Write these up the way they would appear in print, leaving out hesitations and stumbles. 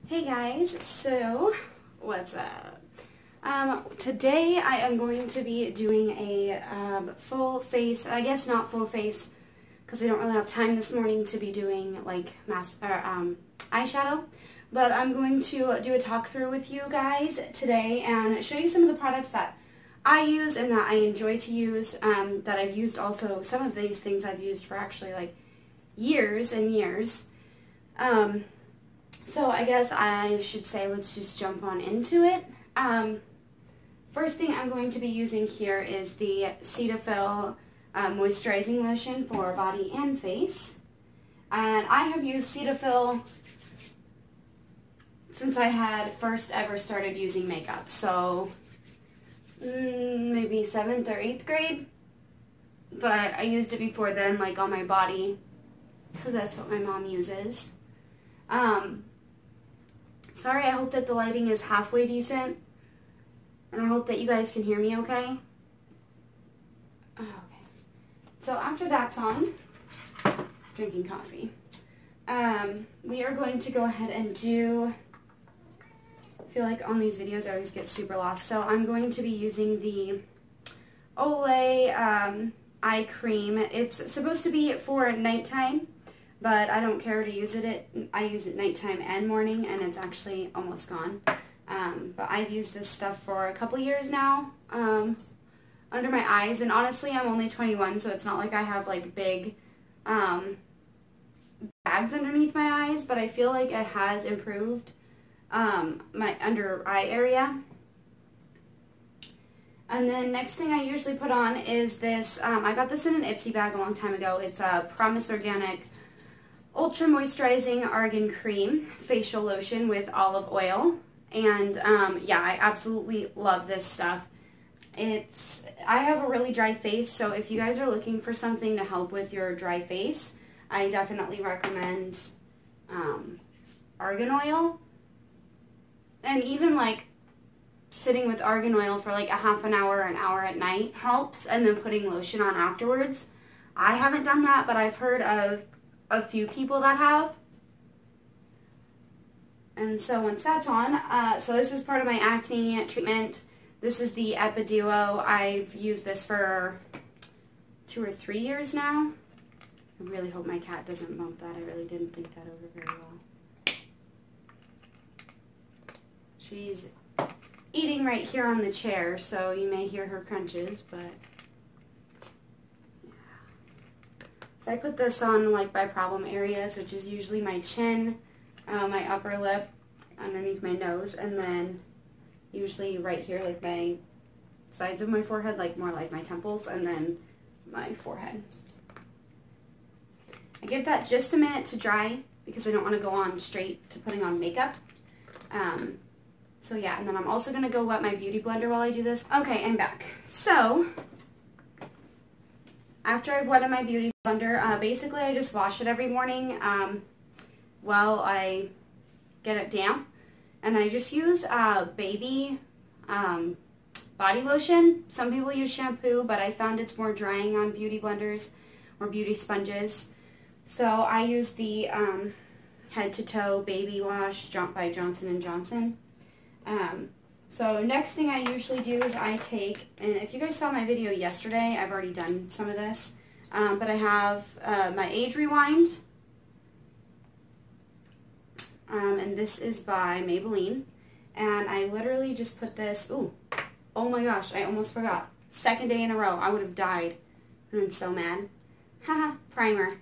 Hey guys, so what's up? Today I am going to be doing a full face, I guess not full face because I don't really have time this morning to be doing like eyeshadow, but I'm going to do a talk through with you guys today and show you some of the products that I use and that I enjoy to use, that I've used also. Some of these things I've used for actually like years and years. So I guess I should say let's just jump on into it. First thing I'm going to be using here is the Cetaphil moisturizing lotion for body and face. And I have used Cetaphil since I had first ever started using makeup. So maybe 7th or 8th grade. But I used it before then, like on my body, because that's what my mom uses. Sorry, I hope that the lighting is halfway decent, and I hope that you guys can hear me okay. Oh, okay. So after that's on, drinking coffee, we are going to go ahead and do, I feel like on these videos I always get super lost, so I'm going to be using the Olay eye cream. It's supposed to be for nighttime, but I don't care to use it. I use it nighttime and morning, and it's actually almost gone. But I've used this stuff for a couple years now under my eyes, and honestly, I'm only 21, so it's not like I have like big bags underneath my eyes, but I feel like it has improved my under eye area. And then next thing I usually put on is this, I got this in an Ipsy bag a long time ago. It's a Promise Organic Ultra Moisturizing Argan Cream Facial Lotion with olive oil. And yeah, I absolutely love this stuff. I have a really dry face, so if you guys are looking for something to help with your dry face, I definitely recommend argan oil. And even like sitting with argan oil for like a half an hour or an hour at night helps, and then putting lotion on afterwards. I haven't done that, but I've heard of a few people that have. And so once that's on, so this is part of my acne treatment. This is the Epiduo. I've used this for 2 or 3 years now. I really hope my cat doesn't bump that. I really didn't think that over very well. She's eating right here on the chair, so you may hear her crunches, but yeah. So I put this on like my problem areas, which is usually my chin, my upper lip, underneath my nose, and then usually right here, like my sides of my forehead, like more like my temples, and then my forehead. I give that just a minute to dry because I don't want to go on straight to putting on makeup. So yeah, and then I'm also going to go wet my beauty blender while I do this. Okay, I'm back. So, after I've wetted my beauty blender, basically I just wash it every morning while I get it damp. And I just use baby body lotion. Some people use shampoo, but I found it's more drying on beauty blenders or beauty sponges. So I use the head to toe baby wash by Johnson & Johnson. So next thing I usually do is I take, and if you guys saw my video yesterday, I've already done some of this, but I have my Age Rewind, and this is by Maybelline, and I literally just put this, oh my gosh, I almost forgot, 2nd day in a row, I would have died. I'm so mad. Haha, primer.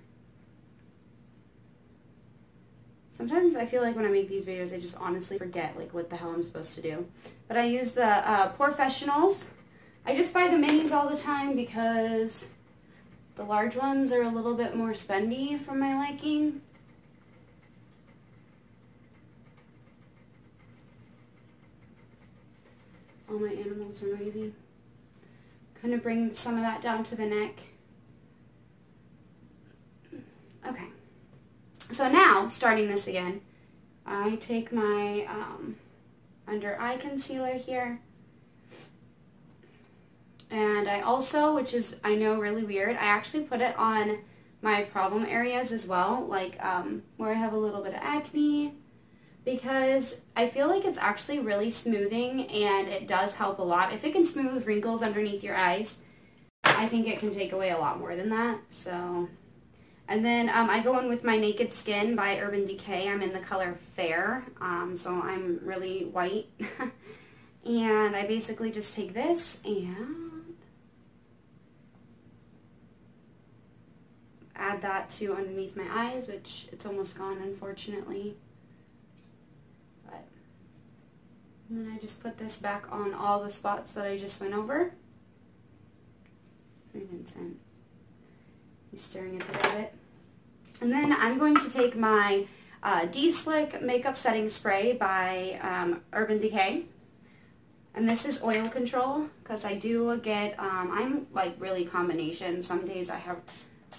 Sometimes I feel like when I make these videos, I just honestly forget like what the hell I'm supposed to do. But I use the POREfessionals. I just buy the minis all the time because the large ones are a little bit more spendy for my liking. All my animals are noisy. Kind of bring some of that down to the neck. Okay. So now, starting this again, I take my under eye concealer here, and I also, which is, I know, really weird, I actually put it on my problem areas as well, like where I have a little bit of acne, because I feel like it's actually really smoothing and it does help a lot. If it can smooth wrinkles underneath your eyes, I think it can take away a lot more than that. So, and then I go in with my Naked Skin by Urban Decay. I'm in the color Fair, so I'm really white. And I basically just take this and add that to underneath my eyes, which it's almost gone, unfortunately. But, and then I just put this back on all the spots that I just went over. Hey, Vincent. He's staring at the rabbit. And then I'm going to take my D-Slick Makeup Setting Spray by Urban Decay. And this is oil control, because I do get, I'm like really combination. Some days I have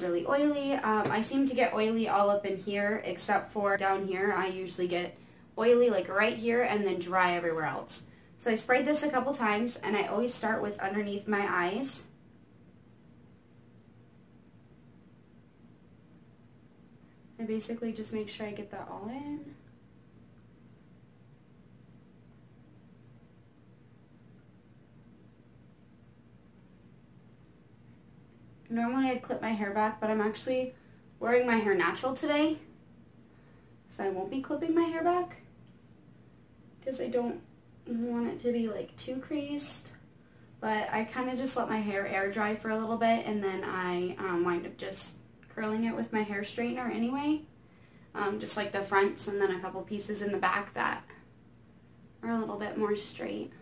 really oily. I seem to get oily all up in here, except for down here. I usually get oily like right here and then dry everywhere else. So I sprayed this a couple times, and I always start with underneath my eyes. I basically just make sure I get that all in. Normally I'd clip my hair back, but I'm actually wearing my hair natural today. So I won't be clipping my hair back because I don't want it to be like too creased. But I kind of just let my hair air dry for a little bit, and then I wind up just curling it with my hair straightener anyway. Just like the fronts, and then a couple pieces in the back that are a little bit more straight.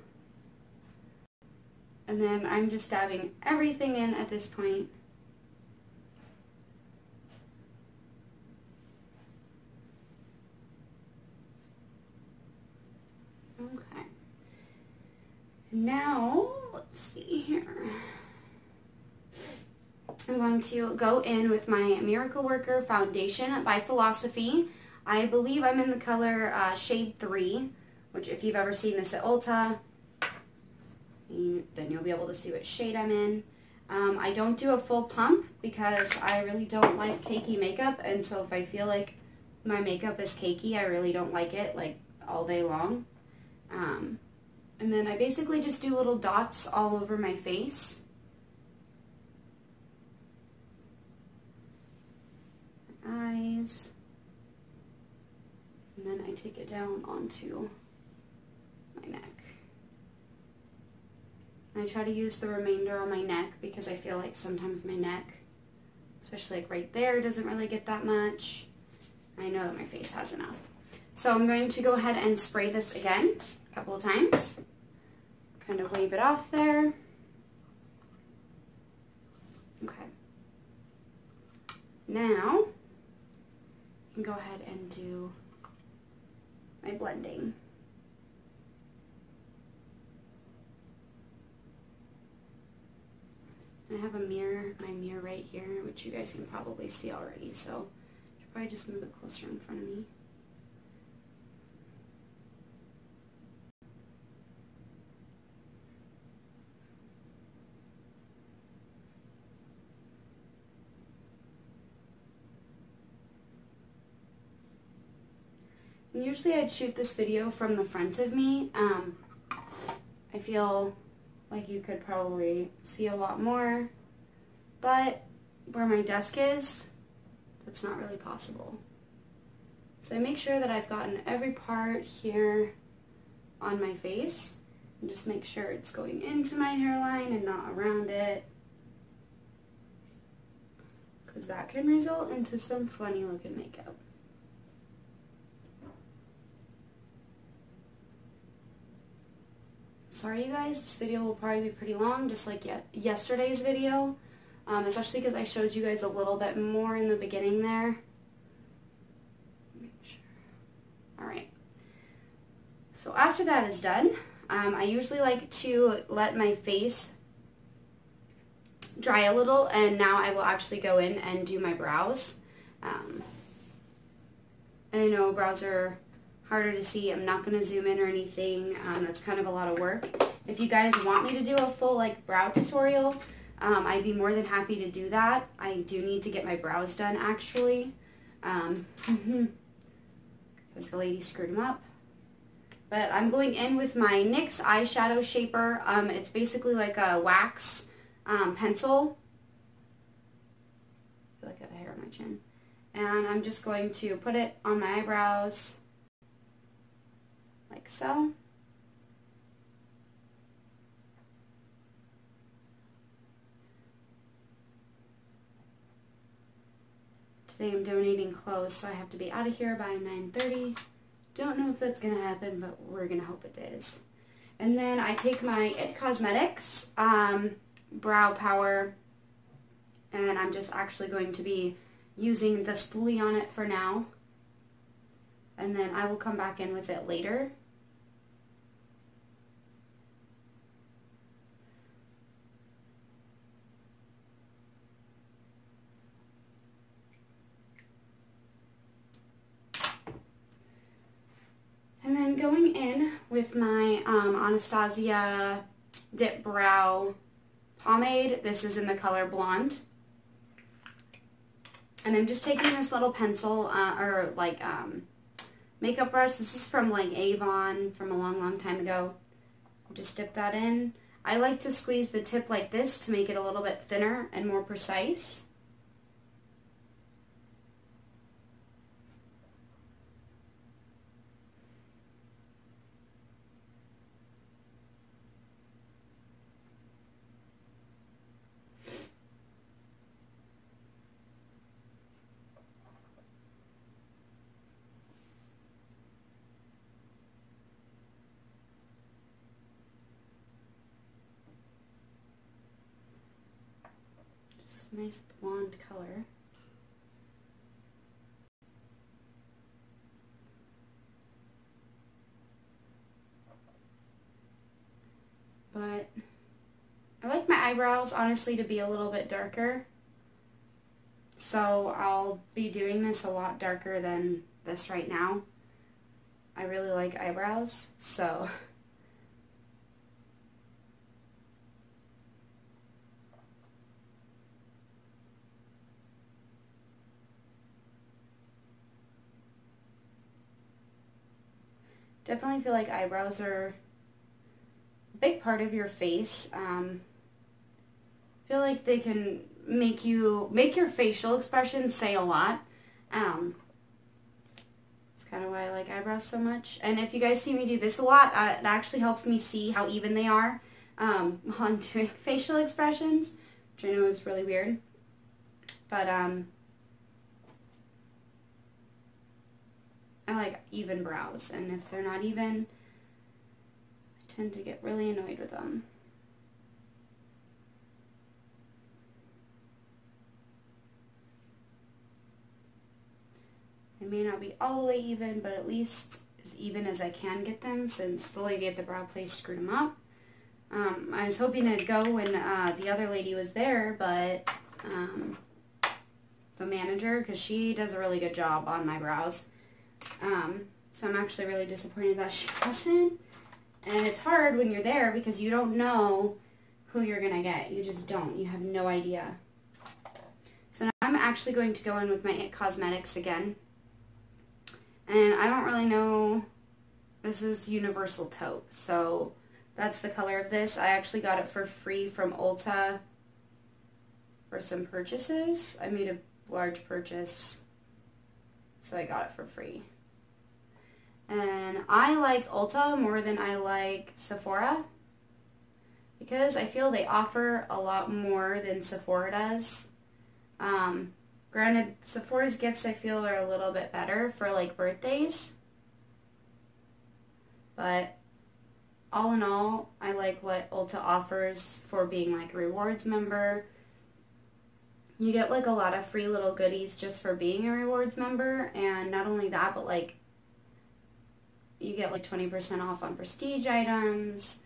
And then I'm just dabbing everything in at this point. Okay. Now, let's see here. I'm going to go in with my Miracle Worker Foundation by Philosophy. I believe I'm in the color Shade 3, which if you've ever seen this at Ulta, then you'll be able to see what shade I'm in. I don't do a full pump because I really don't like cakey makeup, and so if I feel like my makeup is cakey, I really don't like it like all day long. And then I basically just do little dots all over my face. My eyes. And then I take it down onto my neck. And I try to use the remainder on my neck because I feel like sometimes my neck, especially like right there, doesn't really get that much. I know that my face has enough. So I'm going to go ahead and spray this again a couple of times. Kind of wave it off there. Okay. Now, I can go ahead and do my blending. And I have a mirror, my mirror right here, which you guys can probably see already, so I should probably just move it closer in front of me. And usually I'd shoot this video from the front of me. I feel like you could probably see a lot more, but where my desk is, that's not really possible. So I make sure that I've gotten every part here on my face, and just make sure it's going into my hairline and not around it, because that can result into some funny looking makeup. Sorry you guys, this video will probably be pretty long, just like yesterday's video, especially because I showed you guys a little bit more in the beginning there. Make sure. Alright, so after that is done, I usually like to let my face dry a little, and now I will actually go in and do my brows. And I know brows are harder to see. I'm not going to zoom in or anything. That's kind of a lot of work. If you guys want me to do a full like brow tutorial, I'd be more than happy to do that. I do need to get my brows done actually, because because the lady screwed them up. But I'm going in with my NYX eyeshadow shaper. It's basically like a wax pencil. I feel like I have a hair on my chin. And I'm just going to put it on my eyebrows like so. Today I'm donating clothes, so I have to be out of here by 9:30. Don't know if that's going to happen, but we're going to hope it is. And then I take my IT Cosmetics Brow Power, and I'm just actually going to be using the spoolie on it for now. And then I will come back in with it later. And then going in with my Anastasia Dip Brow Pomade. This is in the color Blonde. And I'm just taking this little pencil, makeup brush. This is from like Avon from a long time ago. Just dip that in. I like to squeeze the tip like this to make it a little bit thinner and more precise. Nice blonde color. But I like my eyebrows honestly to be a little bit darker. So I'll be doing this a lot darker than this right now. I really like eyebrows, so definitely feel like eyebrows are a big part of your face. I feel like they can make your facial expressions say a lot. It's kind of why I like eyebrows so much. And if you guys see me do this a lot, it actually helps me see how even they are while I'm doing facial expressions, which I know is really weird. But I like even brows, and if they're not even, I tend to get really annoyed with them. They may not be all the way even, but at least as even as I can get them, since the lady at the brow place screwed them up. I was hoping to go when the other lady was there, but the manager, because she does a really good job on my brows. So I'm actually really disappointed that she wasn't. And it's hard when you're there because you don't know who you're going to get. You just don't. You have no idea. So now I'm actually going to go in with my IT Cosmetics again. And I don't really know. This is Universal Taupe. So that's the color of this. I actually got it for free from Ulta for some purchases. I made a large purchase, so I got it for free. And I like Ulta more than I like Sephora because I feel they offer a lot more than Sephora does. Granted, Sephora's gifts I feel are a little bit better for like birthdays. But all in all, I like what Ulta offers for being like a rewards member. You get like a lot of free little goodies just for being a rewards member, and not only that, but like you get like 20% off on prestige items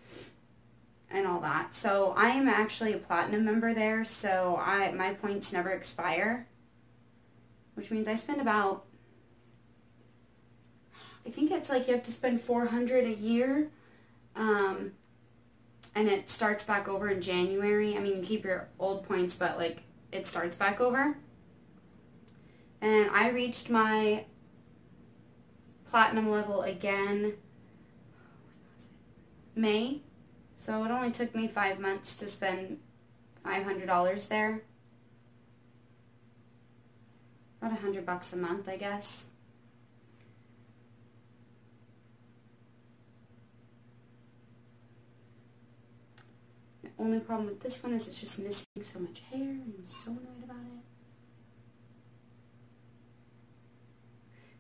and all that. So I am actually a platinum member there, so my points never expire, which means I spend about, I think it's like you have to spend $400 a year, and it starts back over in January. I mean, you keep your old points, but like it starts back over. And I reached my platinum level again, May. So it only took me 5 months to spend $500 there. About $100 a month, I guess. The only problem with this one is it's just missing so much hair, and I'm so annoyed about it.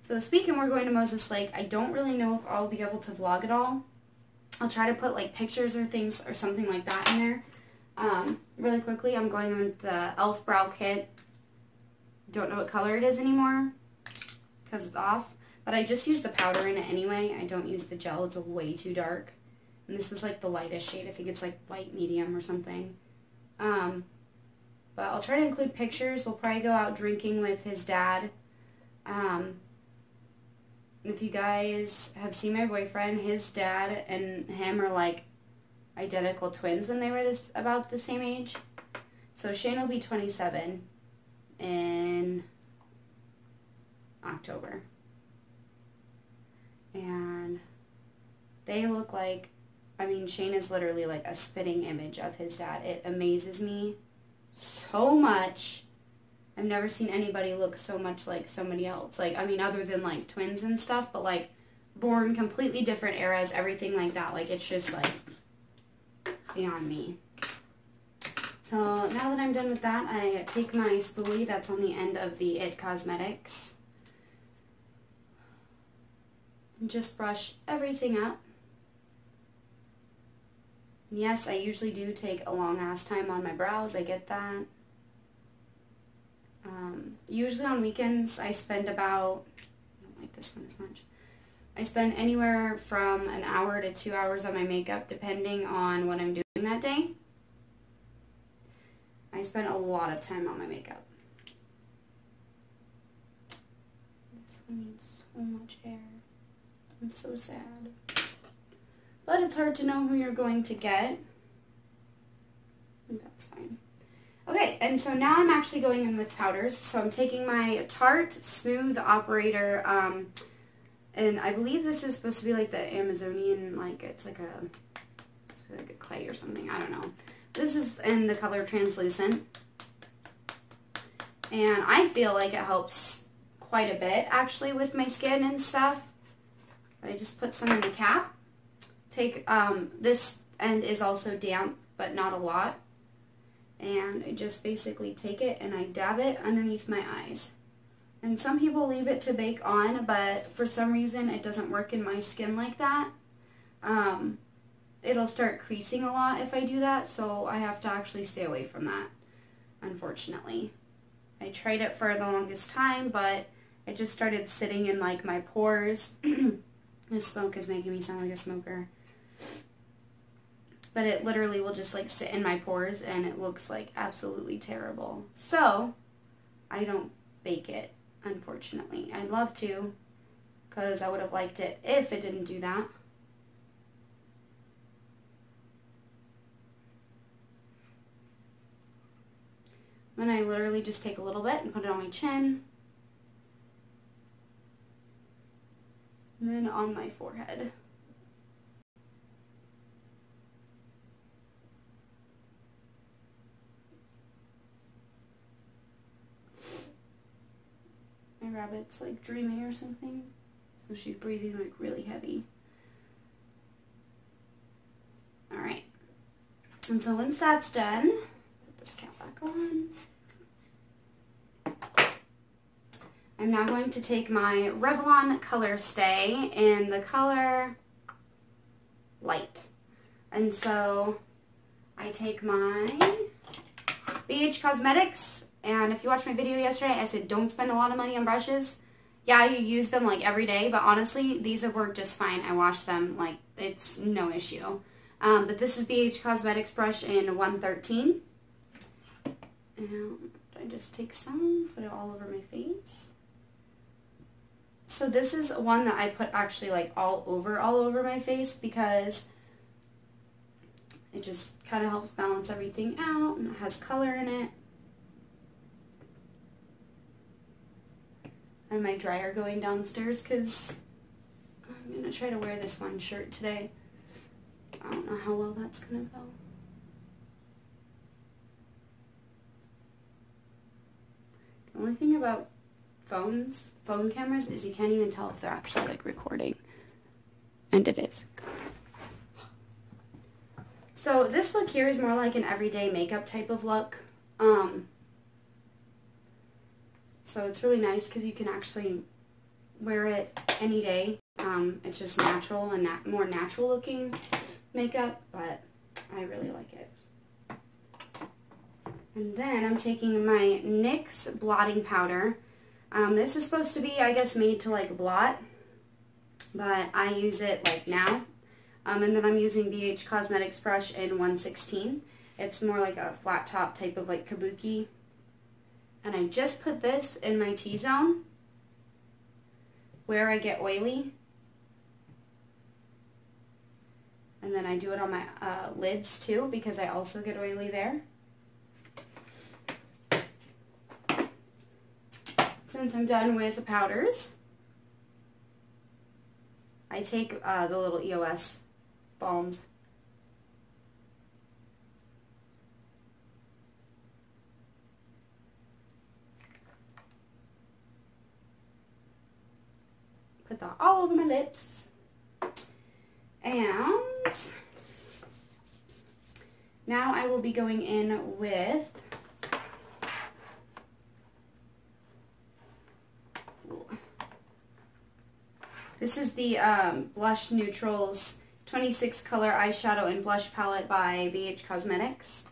So this weekend we're going to Moses Lake. I don't really know if I'll be able to vlog it all. I'll try to put like pictures or things or something like that in there. Really quickly, I'm going with the e.l.f. Brow Kit. Don't know what color it is anymore because it's off. But I just use the powder in it anyway. I don't use the gel. It's way too dark. And this is like the lightest shade. I think it's like light medium or something. But I'll try to include pictures. We'll probably go out drinking with his dad. If you guys have seen my boyfriend, his dad and him are like identical twins when they were about the same age. So Shane will be 27 in October. And they look like, I mean, Shane is literally like a spitting image of his dad. It amazes me so much. I've never seen anybody look so much like somebody else. Like, I mean, other than, like, twins and stuff, but, like, born completely different eras, everything like that. Like, it's just, like, beyond me. So, now that I'm done with that, I take my spoolie that's on the end of the IT Cosmetics and just brush everything up. And yes, I usually do take a long-ass time on my brows. I get that. Usually on weekends, I spend about, I don't like this one as much, I spend anywhere from an hour to 2 hours on my makeup, depending on what I'm doing that day. I spend a lot of time on my makeup. This one needs so much hair. I'm so sad. But it's hard to know who you're going to get. That's fine. Okay, and so now I'm actually going in with powders. So I'm taking my Tarte Smooth Operator, and I believe this is supposed to be like the Amazonian, like it's like a clay or something, I don't know. This is in the color Translucent, and I feel like it helps quite a bit actually with my skin and stuff. But I just put some in the cap. Take, this end is also damp, but not a lot. And I just basically take it and I dab it underneath my eyes. And some people leave it to bake on, but for some reason it doesn't work in my skin like that. It'll start creasing a lot if I do that, so I have to actually stay away from that, unfortunately. I tried it for the longest time, but it just started sitting in like my pores. This smoke is making me sound like a smoker. But it literally will just like sit in my pores and it looks like absolutely terrible. So, I don't bake it, unfortunately. I'd love to, because I would have liked it if it didn't do that. Then I literally just take a little bit and put it on my chin. And then on my forehead. My rabbit's like dreaming or something, so she's breathing like really heavy. Alright, and so once that's done, put this cap back on. I'm now going to take my Revlon Color Stay in the color Light. And so I take my BH Cosmetics. And if you watched my video yesterday, I said don't spend a lot of money on brushes. Yeah, you use them like every day, but honestly, these have worked just fine. I wash them, like, it's no issue. But this is BH Cosmetics brush in 113. And I just take some, put it all over my face. So this is one that I put actually like all over my face because it just kind of helps balance everything out and it has color in it. And my dryer going downstairs because I'm going to try to wear this one shirt today. I don't know how well that's going to go. The only thing about phone cameras, is you can't even tell if they're actually like recording. And it is. So this look here is more like an everyday makeup type of look. So it's really nice because you can actually wear it any day. It's just natural and more natural looking makeup, but I really like it. And then I'm taking my NYX blotting powder. This is supposed to be, I guess, made to like blot, but I use it like now. And then I'm using BH Cosmetics brush in 116. It's more like a flat top type of like kabuki. And I just put this in my T-zone where I get oily. And then I do it on my lids too because I also get oily there. Since I'm done with the powders, I take the little EOS balms. Put that all over my lips. And now I will be going in with this is the Blush Neutrals 26 color eyeshadow and blush palette by BH Cosmetics.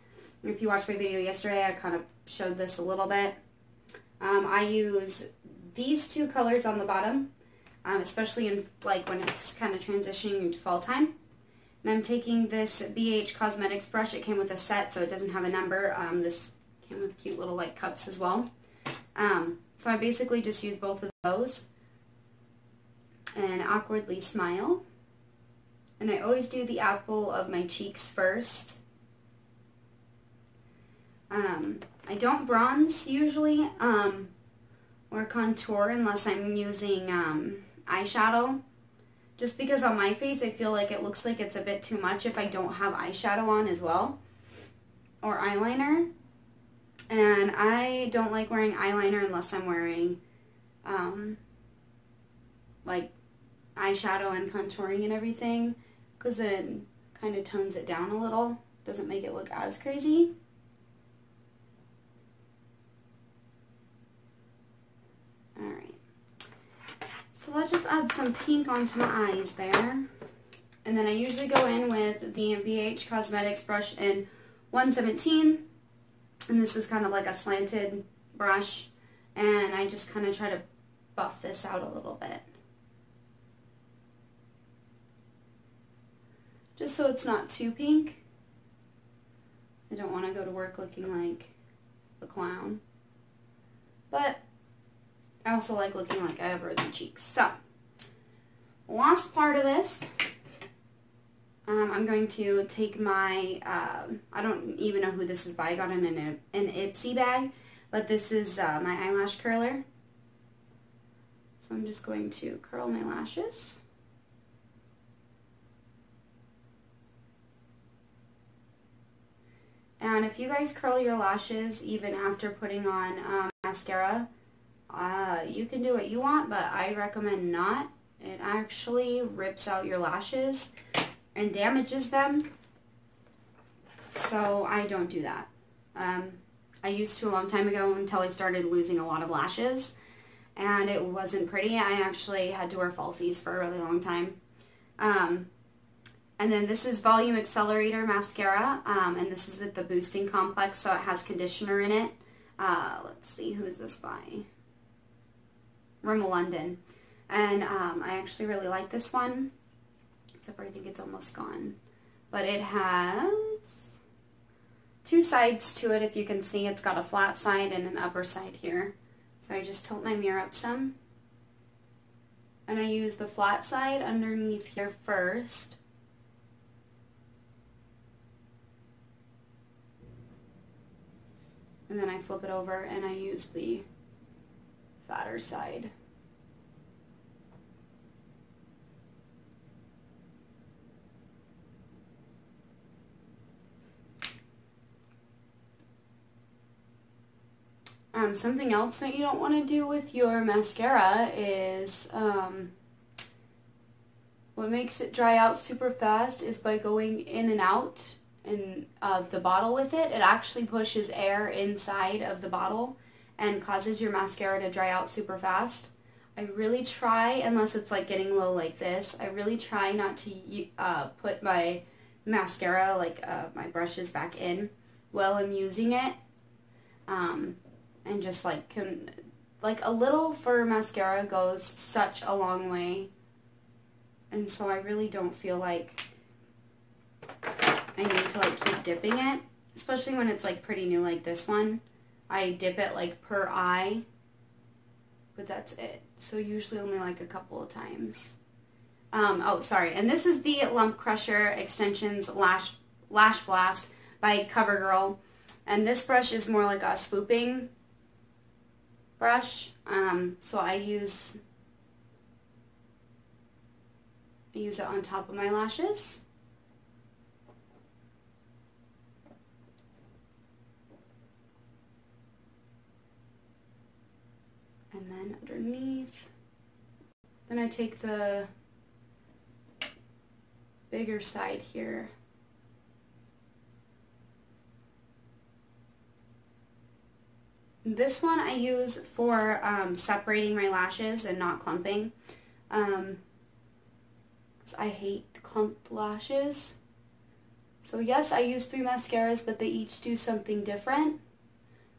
If you watched my video yesterday, I kind of showed this a little bit. I use these two colors on the bottom, especially in like when it's kind of transitioning into fall time. And I'm taking this BH Cosmetics brush. It came with a set, so it doesn't have a number. This came with cute little like cups as well. So I basically just use both of those and awkwardly smile. And I always do the apple of my cheeks first. I don't bronze usually or contour unless I'm using eyeshadow. Just because on my face I feel like it looks like it's a bit too much if I don't have eyeshadow on as well. Or eyeliner. And I don't like wearing eyeliner unless I'm wearing like eyeshadow and contouring and everything, because it kind of tones it down a little. Doesn't make it look as crazy. Alright. So let's just add some pink onto my eyes there. And then I usually go in with the BH Cosmetics brush in 117. And this is kind of like a slanted brush. And I just kind of try to buff this out a little bit. Just so it's not too pink. I don't want to go to work looking like a clown. But I also like looking like I have rosy cheeks. So, last part of this, I'm going to take my, I don't even know who this is by. I got it in an Ipsy bag, but this is my eyelash curler. So I'm just going to curl my lashes. And if you guys curl your lashes even after putting on mascara, you can do what you want, but I recommend not. It actually rips out your lashes and damages them. So I don't do that. I used to a long time ago until I started losing a lot of lashes. And it wasn't pretty. I actually had to wear falsies for a really long time. And then this is Volume Accelerator Mascara, and this is with the Boosting Complex, so it has conditioner in it. Let's see, who is this by? Rimmel London. And I actually really like this one, except for I think it's almost gone. But it has two sides to it, if you can see. It's got a flat side and an upper side here. So I just tilt my mirror up some. And I use the flat side underneath here first. And then I flip it over and I use the fatter side. Something else that you don't want to do with your mascara is what makes it dry out super fast is by going in and out of the bottle with it. It actually pushes air inside of the bottle and causes your mascara to dry out super fast. I really try, unless it's like getting low like this, I really try not to put my mascara, like my brushes back in while I'm using it. And just like a little for mascara goes such a long way. And so I really don't feel like I need to like keep dipping it, especially when it's like pretty new like this one. I dip it like per eye, but that's it. So usually only like a couple of times. Oh, sorry. And this is the Lump Crusher Extensions Lash Blast by CoverGirl. And this brush is more like a swooping brush. So I use it on top of my lashes. And then underneath. Then I take the bigger side here. This one I use for separating my lashes and not clumping. 'Cause I hate clumped lashes. So yes, I use 3 mascaras, but they each do something different.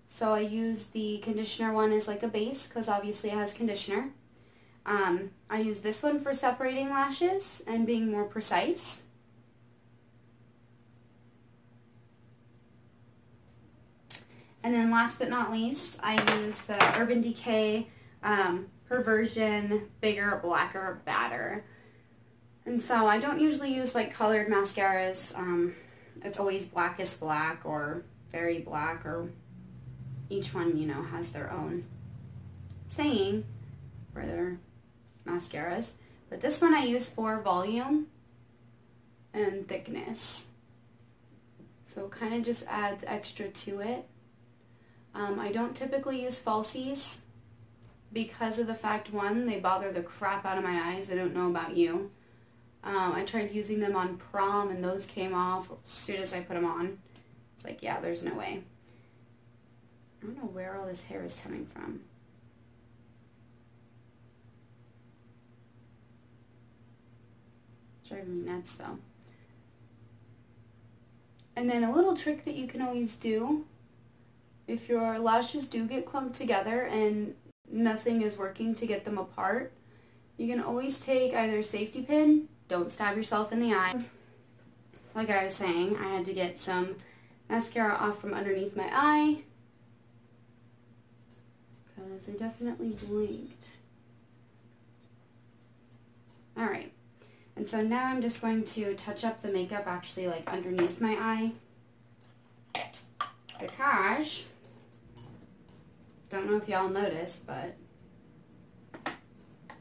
So I use the conditioner one as like a base because obviously it has conditioner. I use this one for separating lashes and being more precise. And then last but not least, I use the Urban Decay Perversion Bigger, Blacker, Badder. And so I don't usually use like colored mascaras. It's always blackest black or very black, or each one, you know, has their own saying for their mascaras. But this one I use for volume and thickness. So it kind of just adds extra to it. I don't typically use falsies because of the fact, one, they bother the crap out of my eyes. I don't know about you. I tried using them on prom and those came off as soon as I put them on. It's like, yeah, there's no way. I don't know where all this hair is coming from. It's driving me nuts though. And then a little trick that you can always do, if your lashes do get clumped together and nothing is working to get them apart, you can always take either a safety pin. Don't stab yourself in the eye. Like I was saying, I had to get some mascara off from underneath my eye because I definitely blinked. Alright, and so now I'm just going to touch up the makeup actually like underneath my eye because, don't know if y'all noticed, but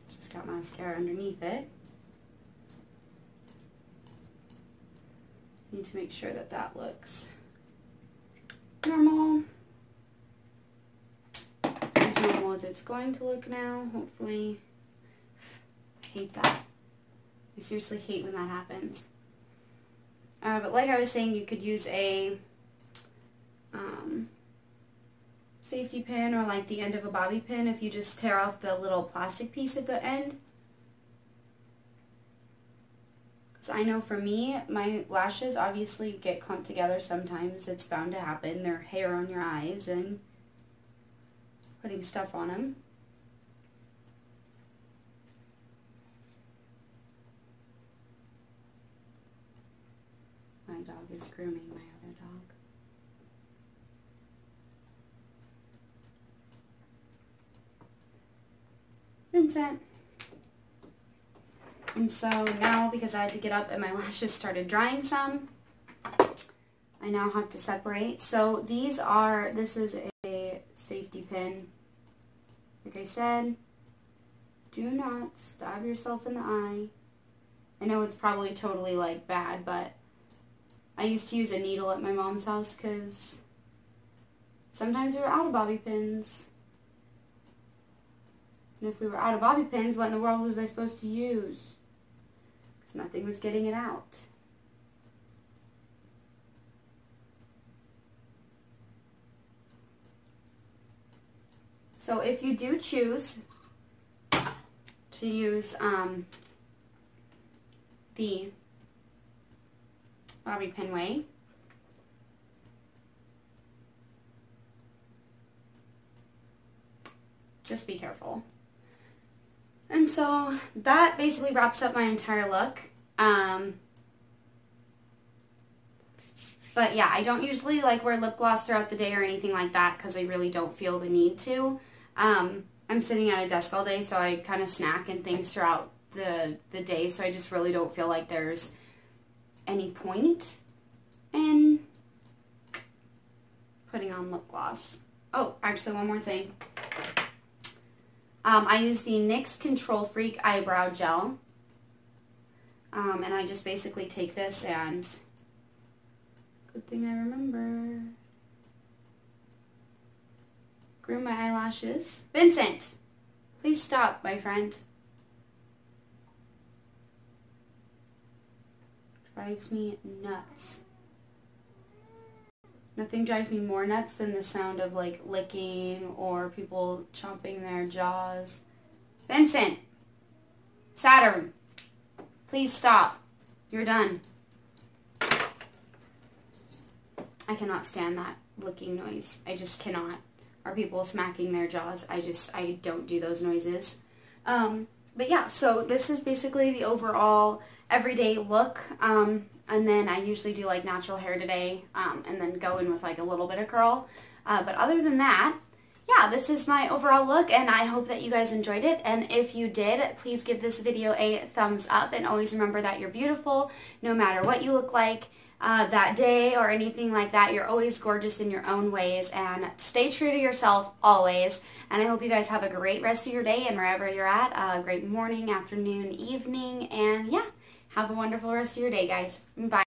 just got mascara underneath it. Need to make sure that that looks normal. As normal as it's going to look now, hopefully. I hate that. I seriously hate when that happens. But like I was saying, you could use a safety pin or like the end of a bobby pin if you just tear off the little plastic piece at the end. Because I know for me, my lashes obviously get clumped together sometimes. It's bound to happen. They're hair on your eyes and putting stuff on them. My dog is grooming my other dog. Vincent. And so now, because I had to get up and my lashes started drying some, I now have to separate. So this is a safety pin. Like I said, do not stab yourself in the eye. I know it's probably totally like bad, but I used to use a needle at my mom's house because sometimes we were out of bobby pins. And if we were out of bobby pins, what in the world was I supposed to use? Because nothing was getting it out. So if you do choose to use the bobby pin way, just be careful. And so that basically wraps up my entire look. But yeah, I don't usually like wear lip gloss throughout the day or anything like that because I really don't feel the need to. I'm sitting at a desk all day, so I kind of snack and things throughout the day, so I just really don't feel like there's any point in putting on lip gloss. Oh, actually one more thing. I use the NYX Control Freak Eyebrow Gel. And I just basically take this and, good thing I remember, groom my eyelashes. Vincent, please stop, my friend. Drives me nuts. Nothing drives me more nuts than the sound of like licking or people chomping their jaws. Vincent! Saturn! Please stop. You're done. I cannot stand that licking noise. I just cannot. Or people smacking their jaws. I don't do those noises. But yeah, so this is basically the overall everyday look. And then I usually do like natural hair today, and then go in with like a little bit of curl. But other than that, yeah, this is my overall look, and I hope that you guys enjoyed it. And if you did, please give this video a thumbs up, and always remember that you're beautiful no matter what you look like that day or anything like that. You're always gorgeous in your own ways, and stay true to yourself always. And I hope you guys have a great rest of your day, and wherever you're at, a great morning, afternoon, evening, and yeah, have a wonderful rest of your day, guys. Bye.